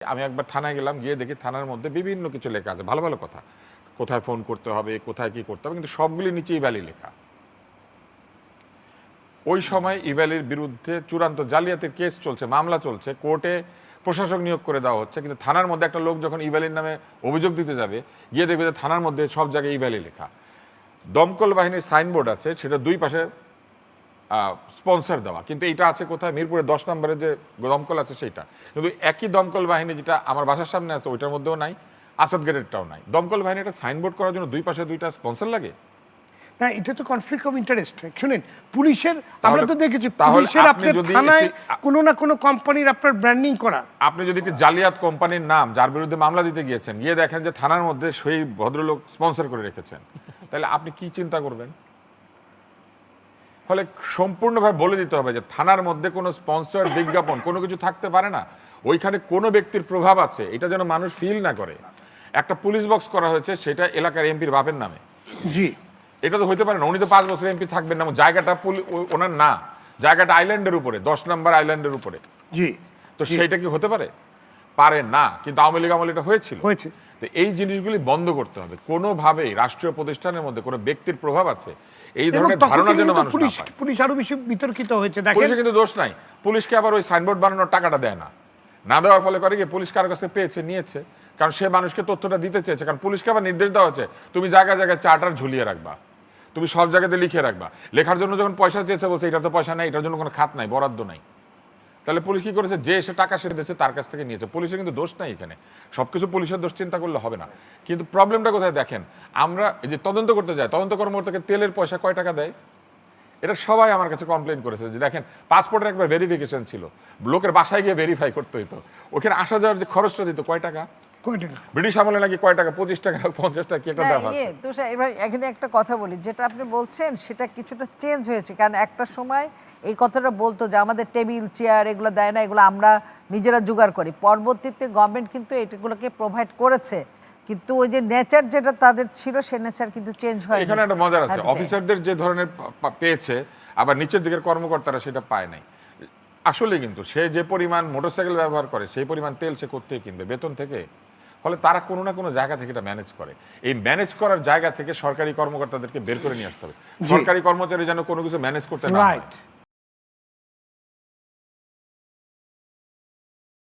আমি একবার থানায় গেলাম, গিয়ে দেখি থানার মধ্যে বিভিন্ন কিছু লেখা আছে, ভালো ভালো কথা, কোথায় ফোন করতে হবে, কোথায় কি করতে হবে, কিন্তু সবগুলি নিচে ইভ্যালি লেখা। ওই সময় ইভ্যালির বিরুদ্ধে চূড়ান্ত জালিয়াতির কেস চলছে, মামলা চলছে, কোর্টে প্রশাসক নিয়োগ করে দেওয়া হচ্ছে, কিন্তু থানার মধ্যে একটা লোক যখন ইভ্যালির নামে অভিযোগ দিতে যাবে, গিয়ে দেখবে যে থানার মধ্যে সব জায়গায় ইভ্যালি লেখা। দমকল বাহিনীর সাইনবোর্ড আছে, সেটা দুই পাশে স্পন্সর দেওয়া, কিন্তু এটা আছে কোথায়? মিরপুরে 10 নম্বরে যে দমকল আছে সেইটা। কিন্তু একই দমকল বাহিনী যেটা আমার বাসার সামনে আছে ওইটার মধ্যেও নাই, আসাদ গেটেরটাও নাই। দমকল বাহিনী একটা সাইনবোর্ড করার জন্য দুই পাশে দুইটা স্পন্সর লাগে? না, এটা তো কনফ্লিক্ট অফ ইন্টারেস্ট। শুনেন, পুলিশের আমরা তো দেখেছি পুলিশের আপনার থানায় কোনো না কোনো কোম্পানির আপনার ব্র্যান্ডিং করা। আপনি যদি একটি জালিয়াত কোম্পানির নাম যার বিরুদ্ধে মামলা দিতে গিয়েছেন, গিয়ে দেখেন যে থানার মধ্যে সেই ভদ্রলোক স্পন্সর করে রেখেছেন, তাহলে আপনি কি চিন্তা করবেন? ফলে সম্পূর্ণভাবে বলে দিতে হবে যে থানার মধ্যে কোনো স্পন্সর বিজ্ঞাপন কোনো কিছু থাকতে পারে না, ওইখানে কোনো ব্যক্তির প্রভাব আছে এটা যেন মানুষ ফিল না করে। একটা পুলিশ বক্স করা হয়েছে, সেটা এলাকার এমপির বাপের নামে। জি, এটা তো হইতে পারে না, উনি তো 5 বছর এমপি থাকবেন না, জায়গাটা ওনার না, জায়গাটা আইল্যান্ডের উপরে, 10 নম্বর আইল্যান্ডের উপরে। জি, তো সেইটা কি হতে পারে? পারে না, কিন্তু আওয়ামী লীগ আমলে এটা হয়েছিল। তো এই জিনিসগুলি বন্ধ করতে হবে। কোনোভাবেই রাষ্ট্রীয় প্রতিষ্ঠানের মধ্যে কোনো ব্যক্তির প্রভাব আছে এই ধরনের ধারণা যেন মানুষ না পায়। পুলিশ আরো বেশি বিতর্কিত হয়েছে। পুলিশে কিন্তু দোষ নাই, পুলিশকে আবার ওই সাইনবোর্ড বানানোর টাকাটা দেয় না, না দেওয়ার ফলে করে কি পুলিশ কারো কাছে পেয়েছে, নিয়েছে, কারণ সে মানুষকে তথ্যটা দিতে চেয়েছে। কারণ পুলিশকে আবার নির্দেশ দেওয়া হচ্ছে তুমি জায়গায় জায়গায় চার্টার ঝুলিয়ে রাখবা, তুমি সব জায়গাতে লিখে রাখবা। লেখার জন্য যখন পয়সা চেয়েছে বলছে এটা তো পয়সা নাই, এটার জন্য কোনো খাত নাই, বরাদ্দ নাই। তাহলে পুলিশ কি করেছে? যে এসে টাকা সে দিয়েছে তার কাছ থেকে নিয়েছে। পুলিশের কিন্তু দোষ নাই এখানে, সবকিছু পুলিশের দোষ চিন্তা করলে হবে না। কিন্তু প্রবলেমটা কোথায় দেখেন, আমরা এই যে তদন্ত করতে যাই, তদন্ত কর্মকর্তাকে তেলের পয়সা কয় টাকা দেয়, এটা সবাই আমার কাছে কমপ্লেন করেছে যে দেখেন পাসপোর্টের একবার ভেরিফিকেশন ছিল, লোকের বাসায় গিয়ে ভেরিফাই করতে হইতো, ওখানে আসা যাওয়ার যে খরচটা দিত কয় টাকা? ব্রিটিশ আমলে নাকি কয় টাকা, 25 টাকা 50 টাকা কি একটা দেওয়া। এবার এখানে একটা কথা বলি, যেটা আপনি বলছেন সেটা কিছুটা চেঞ্জ হয়েছে। কারণ একটা সময় এই কথাটা বলতো যে আমাদের টেবিল চেয়ার এগুলো দেয় না, এগুলো আমরা নিজেরা জোগাড় করি। পরবর্তীতে গভর্নমেন্ট কিন্তু এগুলোকে প্রোভাইড করেছে, কিন্তু ওই যে নেচার যেটা তাদের ছিল সে নেচার কিন্তু চেঞ্জ হয়। এখানে একটা মজার আছে, অফিসারদের যে ধরনের পেয়েছে আবার নিচের দিকের কর্মকর্তারা সেটা পায় নাই। আসলে কিন্তু সে যে পরিমাণ মোটরসাইকেল ব্যবহার করে সেই পরিমাণ তেল সে কোত্থেকে কিনবে? বেতন থেকে। ফলে তারা কোনো না কোনো জায়গা থেকে এটা ম্যানেজ করে। এই ম্যানেজ করার জায়গা থেকে সরকারি কর্মকর্তাদেরকে বের করে নিয়ে আসতে হবে। সরকারি কর্মচারী যেন কোনো কিছু ম্যানেজ করতে না হয়।